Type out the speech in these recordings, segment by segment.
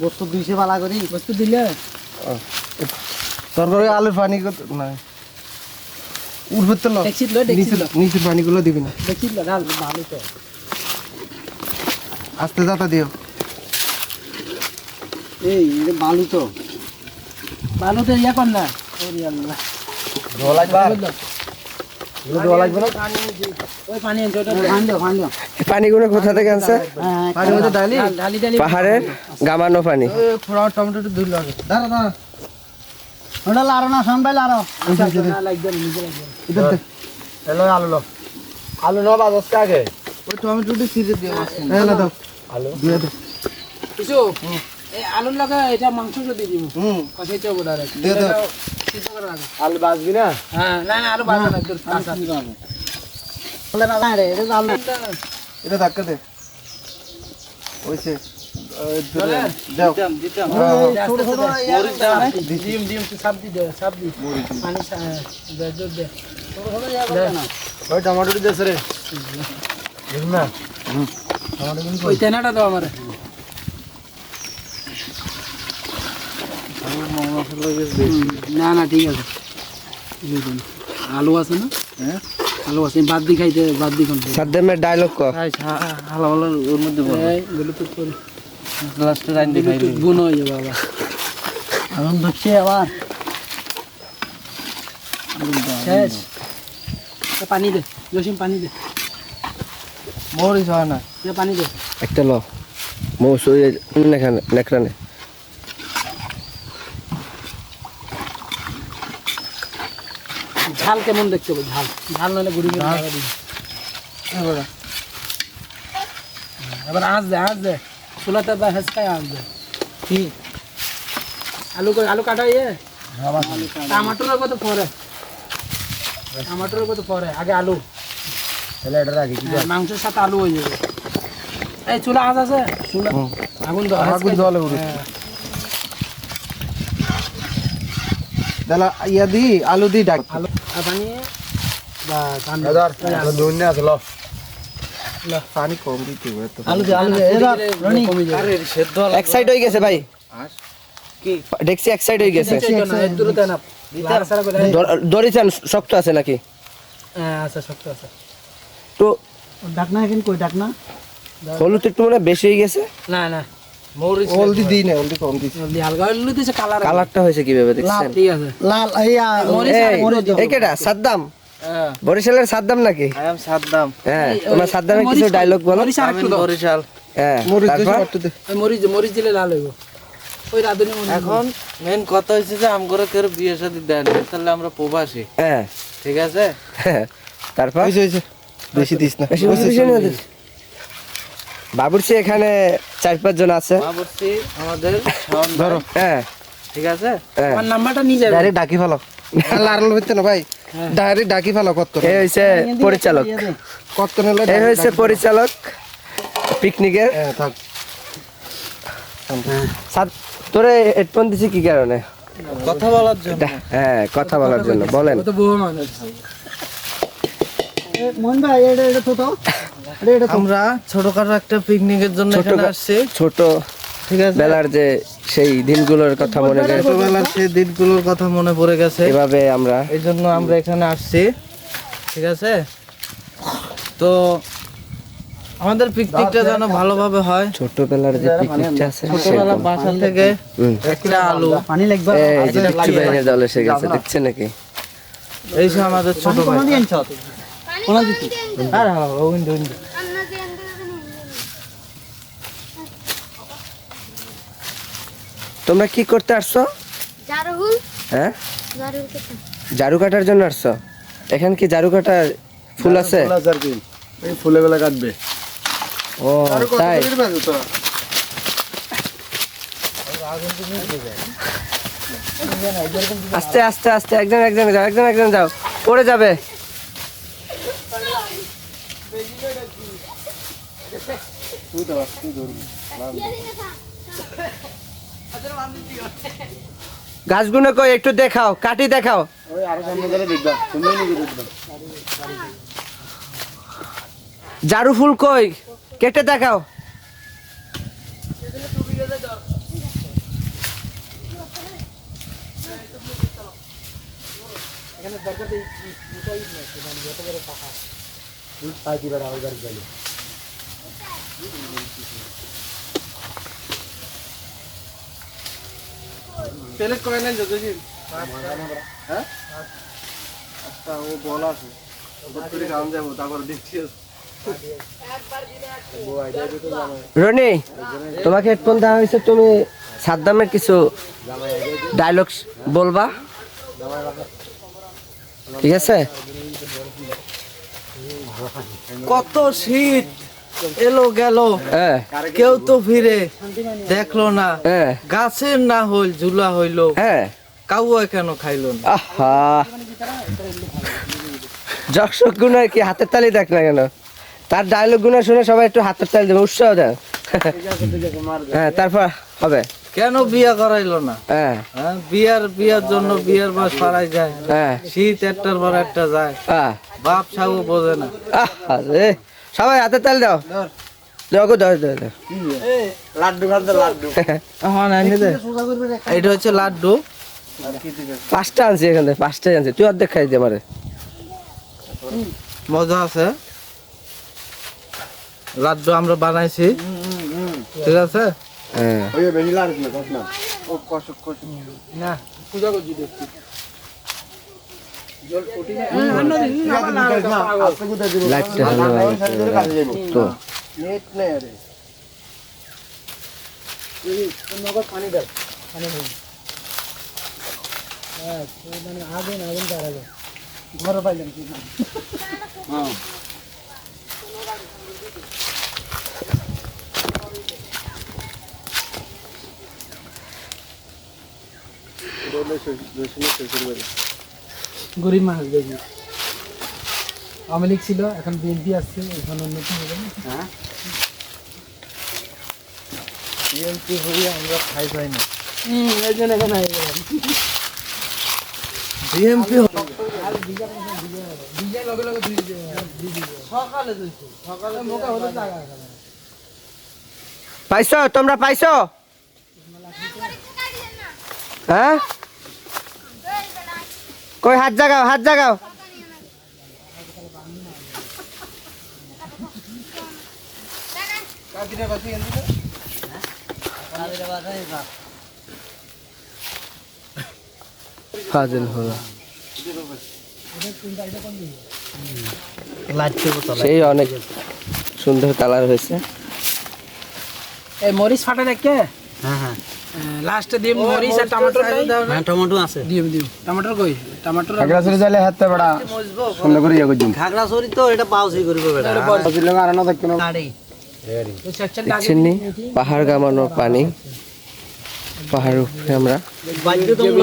বস্তু দুইশে পালা করি বস্তু দিলে তরকারি আলুর পানি নাই উঠবে তো নিচের পানিগুলো দিবি না দেখিল ডাল ভালো তো আস্তে যাতা দিও এই বালু তো বালুতে ইয়া কর না ওরে আল্লাহ ধোয়া লাগবে ধোয়া লাগবে না ওই পানি আনছো পানি পানিগুলো কোথা থেকে আনছে? পানি মধ্যে ডালি ডালি পাহাড়ের গামানো পানি। ফোড়া টমেটো ধুই লাগে দাঁড়া দাঁড়া ওটা লারো না সামনে লারো না লাগবে নিজে লাগবে ইধর দে হ্যালো আলু ন বাজস আগে ওই টমেটোটি ছিঁড়ে দিও হ্যালো দাও আলু দিয়ে দে কিছু এই আলুর লগে এটা মাংস যদি দিব কষাইতে হবে ডাইরেক্ট দিয়ে দাও সিদ্ধ করে রাখো আলু বাজবি না হ্যাঁ না না আলু বাজা লাগবে কাঁচা বলে না রে এটা আলু এটা ধাক্কা দে ওইছে দাও ছোট ছোট মরিচ দাও না ডিম ডিম সবজি দে সবজি পানি দে দুধ দে ছোট ছোট ইয়া করে না ওই টমেটোটি দেছ রে বুঝ না ওই তেনাটা দাও আমারে না না ঠিক আছে আলু আছে না হ্যাঁ আলু আছে বাদ দি খাইতে বাদ দি কোন সাদ্দামের ডায়লগ কর। হালা হালা ওর মধ্যে বল এই ব্লুটুথ করে লাস্টে রাইন দেখাই ব্লুটুথ গুণ হয়ে যাবে আবার এখন ধরছে আবার শেষ পানি দে জসিম পানি দে মরিচ হয় না পানি দে একটা ল মৌস নেকড়ানে ঝাল কেমন দেখতে হবে ঝাল ঝাল নাহলে গুড়ি গুড়ি লাগা দিবি এবার আঁচ দে চুলাতে বা হেঁচকায় আঁচ দে কি আলু কাটা ইয়ে টমাটোর কত পরে টমাটোর কত পরে আগে আলু তাহলে এটা রাখি মাংসের সাথে আলু হয়ে যাবে এই চুলা আঁচ আছে চুলা আগুন দাও আগুন দেওয়া লাগবে দালা ইয়া দি আলু দি ডাক আলু আর পানি বা ধন্য আছে ল পানি কম দিতে হবে তো আলু দে এবার রনি আরে সেদ্ধ এক সাইড হয়ে গেছে ভাই। কি দেখছি এক সাইড হয়ে গেছে। দূরতে না লাড়া সারা করে দড়ি চান শক্ত আছে নাকি? আচ্ছা শক্ত আছে তো ডাকনা এখন কই ডাকনা হলুদ একটু মনে হয় বেশি হয়ে গেছে। না না মরিচ হলদি দিই না হলদি কম দিছি জলদি হালকা হলুদ দিছে কালার কালারটা হয়েছে কিভাবে দেখছেন? ঠিক আছে লাল ইয়া এই কেডা সাদ্দাম? হ্যাঁ বরিশালের সাদ্দাম নাকি? আই এম সাদ্দাম হ্যাঁ তোমার সাদ্দামের কিছু ডায়লগ বলো। মরিচ আর একটু দাও বরিশাল হ্যাঁ মরিচ তারপর? দিছি একটু দে ওই মরিচ দিলে লাল হইব ওই রাধুনি মরিচ এখন মেন কথা হচ্ছে যে আমগরে কেউ বিয়ে শাদী দেন না, তাহলে আমরা প্রবাসী হ্যাঁ ঠিক আছে হ্যাঁ, তারপর হইছে বেশি দিস না বেশি বেশি না দিস। বাবুর্চি এখানে 4-5 জন আছে। বাবুর্চি আমাদের শাওন ভাই, ধরো হ্যাঁ ঠিক আছে হ্যাঁ আমার নাম্বারটা নিয়ে যাবে ডাইরেক্ট ডাকি ফেলো লাড়ানো হইতে না ভাই ডাইরেক্ট ডাকি ফেলো কত এই হইছে পরিচালক, কত নিলে এই হইছে পরিচালক পিকনিকের। হ্যাঁ থাক তোরে হেডফোন দিছি কি কারণে? কথা বলার জন্য হ্যাঁ কথা বলার জন্য। বলেন কত বউ মানুষ মন ভাই এটা তো আমরা ছোটখাটো একটা পিকনিকের জন্য এখানে আসছি ছোট ঠিক আছে বেলার যে সেই দিনগুলোর কথা মনে করে ছোটবেলার সেই দিনগুলোর কথা মনে পড়ে গেছে এভাবে আমরা এই জন্য আমরা এখানে আসছি ঠিক আছে তো আমাদের পিকনিকটা যেন ভালোভাবে হয় ছোটবেলার যে পিকনিকটা আছে ছোটবেলা বাসা থেকে একটা আলু পানি লাগবে এই যে পিচ্চু বাইনের দল এসে গেছে দেখছেন নাকি? এইসব আমাদের ছোট ভাই কোনা দিছি আরে হ্যাঁ ওইন্দ তোমরা কি করতে আসছো? জারুল হ্যাঁ জারুল কেটে ঝাড়ু কাটার জন্য আসছো? এখানে কি ঝাড়ু কাটার ফুল আছে? এই ফুলে বেলা কাটবে ও তাই আস্তে আস্তে আস্তে একজন একজন যাও, একজন একজন যাও, পড়ে যাবে। গাছগুলো কই একটু দেখাও, কাটি দেখাও। ঝাড়ু ফুল কই? কেটে দেখাও। প্লেট করে নেন যদি হ্যাঁ আচ্ছা ও বল আছে করে কাম যাবো তারপর দেখছি রনি, তোমাকে হেডফোন দেওয়া হয়েছে, তুমি সাদ্দামের কিছু ডায়লগ বলবা, ঠিক আছে? কত শীত এলো গেল, হ্যাঁ কেউ তো ফিরে দেখলো না, হ্যাঁ গাছের না হইল ঝুলা হইলো, হ্যাঁ। কাউয়া কেন খাইলো না? আহা, যক্ষক গুনার কি হাতের তালি দেখ না কেন? তার ডায়লগ গুলো শুনে সবাই একটু হাতের তালি দেবে, উৎসাহ দেন। হ্যাঁ, তারপর হবে। কেন বিয়া করাইলো না? হ্যাঁ হ্যাঁ, বিয়ার জন্য বিয়ার বয়স পাড়াই যায়, হ্যাঁ শীত একটার পর একটা যায়, বাপ ছাগু বোঝে না। আহা রে, সবাই হাতের তালি দাও, দাও গো, দাও দাও দাও। হ্যাঁ, এনে দে। এটা হচ্ছে লাড্ডু। 5টা আনছি এখান থেকে, 5টাই আনছি, তুই অর্ধেক খাই দে আমারে। মজা আছে, লাড্ডু আমরা বানাইছি, ঠিক আছে? হ্যাঁ না পূজা করছি দেখছি লাইটটা ভালো লাগে তো। নেট নেই আরে নগদ পানি দাও, পানি নেই। হ্যাঁ মানে আগুন আগুন তারা যায় ঘরে পাইলাম কি হ্যাঁ গরিব মানুষ দেখি আওয়ামী লীগ ছিল, এখন বিএনপি আসছে, এখন উন্নতি হবে। হ্যাঁ বিএনপি হয়ে আমরা খাই পাই না। এই জন্য এখানে হয়ে গেলাম। বিএনপি বিজয় লগে লগে সকালে দিয়েছে, সকালে মোকা হতে টাকা এখানে। পাইছো, তোমরা পাইছো? হ্যাঁ, কই হাত জাগাও, হাত জাগাও। ফাজিল হলো, সেই অনেক সুন্দর কালার হয়েছে। এই মরিচ ফাটা দেখে লাস্টে দিয়ে মরিচ আর টমেটো নাই। হ্যাঁ, টমেটো আছে। দিও দিও টমেটো কই টমেটো খাগড়াছড়ি যাইলে হাতে বড়া সুন্দর করে ইয়ে করছিস খাগড়াছড়ি তো এটা পাউসি করিব বেটা। বুঝলে আর না দেখতে না দেখছেন নি পাহাড় গামানো পানি, পাহাড় উপরে আমরা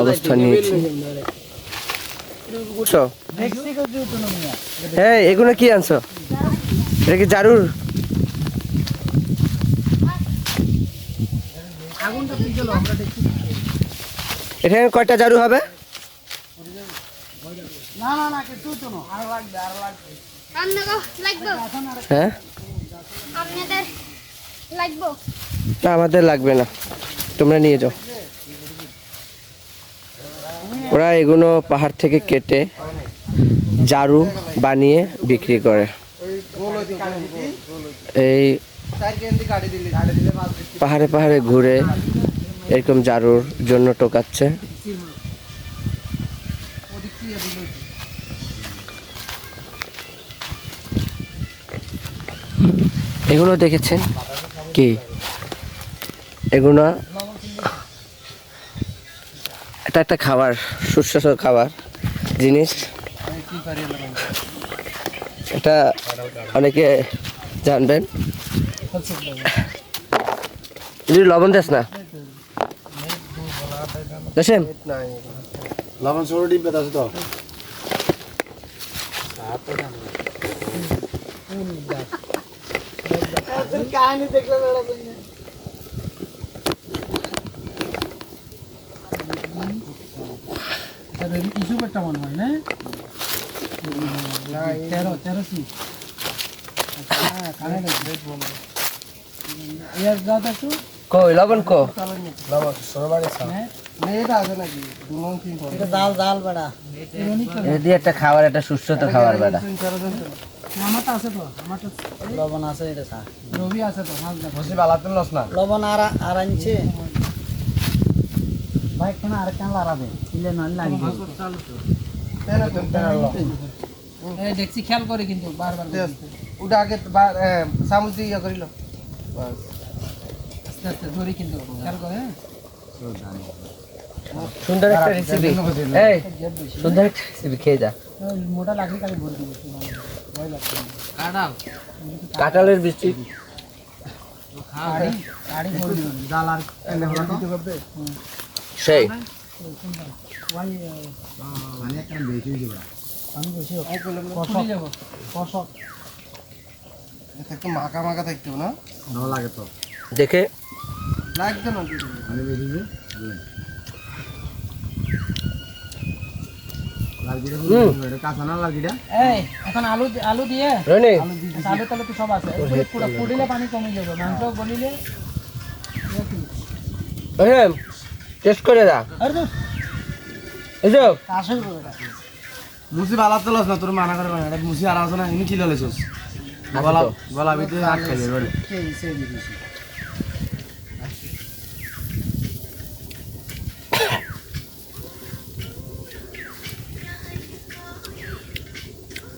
অবস্থান নিয়েছি। বুঝছো? হ্যাঁ, এগুলো কি আনছো? এটা কি জারুর? এখানে কয়টা জারু হবে? না না না কিছু তো না, আর লাগবে আর লাগবে। হ্যাঁ, আপনাদের লাগবো? না আমাদের লাগবে না, তোমরা নিয়ে যাও। ওরা এগুলো পাহাড় থেকে কেটে জারু বানিয়ে বিক্রি করে। এই পাহাড়ে পাহাড়ে ঘুরে এরকম জারুর জন্য টোকাচ্ছে। এগুলো দেখেছেন কি? এগুলো এটা একটা খাবার, সুস্বাদু খাবার জিনিস। এটা অনেকে জানবেন। লবণ দেশ না দেখেন, লবণ সরো ডিব্বে আছে তো কাহিনী দেখলে বেড়া ইস্যু একটা মনে হয় না? 13 13 সি হ্যাঁ কানে ইয়ার দাও তো একটু কই লবণ কো হ্যাঁ এটা আছে নাকি দুমন তিন পর এটা জাল জাল বেড়া এদি একটা খাবার একটা সুস্বাদু খাবার বেটা আমারটা আছে তো আমারটা লবণ আছে এটা স্যার রবি আছে তো মাছ দেখো বসি বালাতে লস না লবণ আর আনছে ভাই কেন আর কেন লারাবে ইলে নল লাগবে এই দেখছি খেয়াল করে কিন্তু বারবার ওটা আগে চামচ দিয়ে ইয়া করিল আস্তে আস্তে ধরি কিন্তু খেয়াল করে সুন্দর একটা রেসিপি এই সুন্দর একটা রেসিপি খেয়ে যা মোটা লাগলে কালে ভরে দিব ভয় লাগছে কাটাল কাঁঠালের বৃষ্টি কাড়ি কাড়ি ভরে দিব জাল আর এনে হলো দিতে করবে সেই ওই মানে একটা বেশি দিব আমি বেশি কষ্ট যাব কষ্ট একটু মাখা মাখা থাকতো না ভালো লাগে তো দেখে লাগতো না আমি বেশি যে লালজিরা এটা কাঁচা না লালজিরা এই এখন আলু দিয়ে রনি আলু তালে তো সব আছে পুরো পুড়িলে পানি কমে যাবে মাংস গলিলে ওহেম টেস্ট করে যা আরে তো এসব আসল করে মুসি বালাতে লস না তোর মানা করে এটা মুসি আর আছে না ইনি ছিল লেছস গলা গলা ভিতরে আটকে যাবে বলে সেই দিছি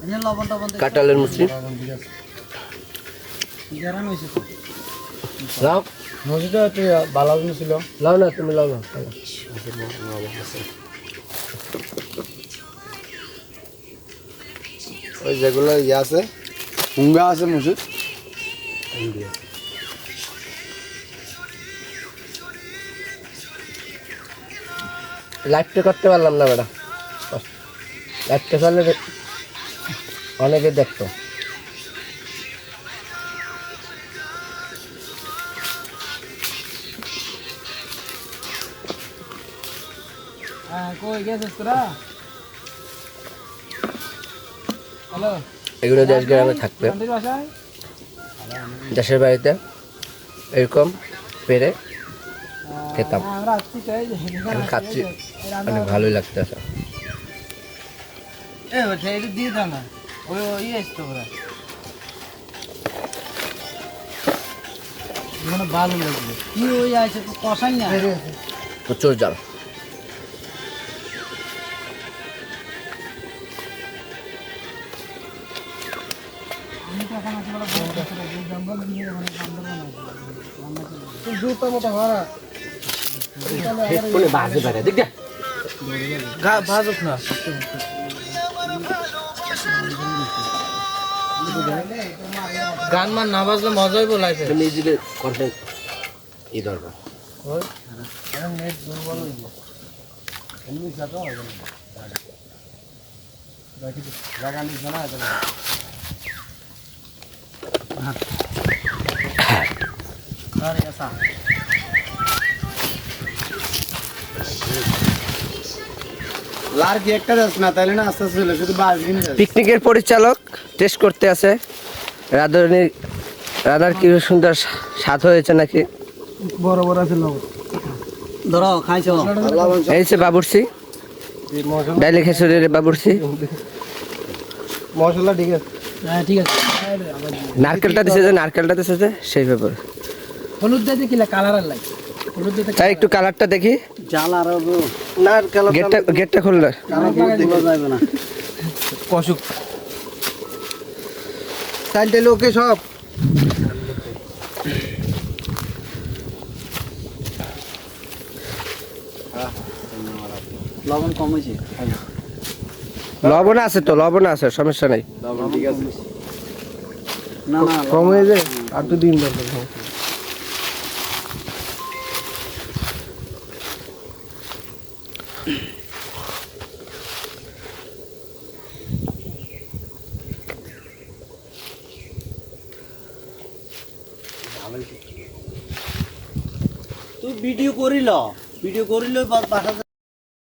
এনে লবণ টবণ কাঁঠালের মুসি গরম হইছে তো লাও মুসিটা একটু ভালো ছিল লাও না তুমি লাও না ওই যেগুলো ইয়ে আছে হুঙ্গা আছে মুসি লাইভটা করতে পারলাম না বেটা লাইভটা করলে অনেকে দেখতো হ্যাঁ কই গেছিস তোরা হ্যালো এগুলো দেশ গ্রামে থাকবে মন্দির বাসায় দেশের বাড়িতে এরকম পেরে খেতাম আমরা আসছি তো এই যে আমি খাচ্ছি অনেক ভালোই লাগতেছে এ ওটা এটা দিয়ে দাও না ওই ওই আসতো ওরা মানে ভালো লাগবে কি ওই আছে তো কষাই না প্রচুর জাল জুতা মতো হারা বাজে বেড়ে দেখ ভাজুক না গান মান না বাজলে মজাই বলাইছে নিজেকে কন্টেন্ট এই দরকার লার কি একটা যাচ্ছে না তাইলে না আস্তে আস্তে চলে শুধু বাস কিনে পিকনিকের পরিচালক টেস্ট করতে আছে রাধার কি সুন্দর স্বাদ হয়েছে নাকি বড় বড় আছে লবণ ধরো খাইছো এই যে বাবুর্চি ডাইলে খেসুরের বাবুর্চি মশলা ঠিক আছে হ্যাঁ ঠিক আছে নারকেলটা দিছে যে সেই ব্যাপার হলুদ দিয়ে কি কালার আর লাগে হলুদ দিয়ে তাই একটু কালারটা দেখি জাল আর নারকেল গেটটা খুললে যাবে না কষুক চালটা লোকে সব লবণ কম হয়েছে লবণ আছে সমস্যা নাই ঠিক আছে না না কম হয়ে যায় আর তো দিন দরকার তুই ভিডিও করিল বাসা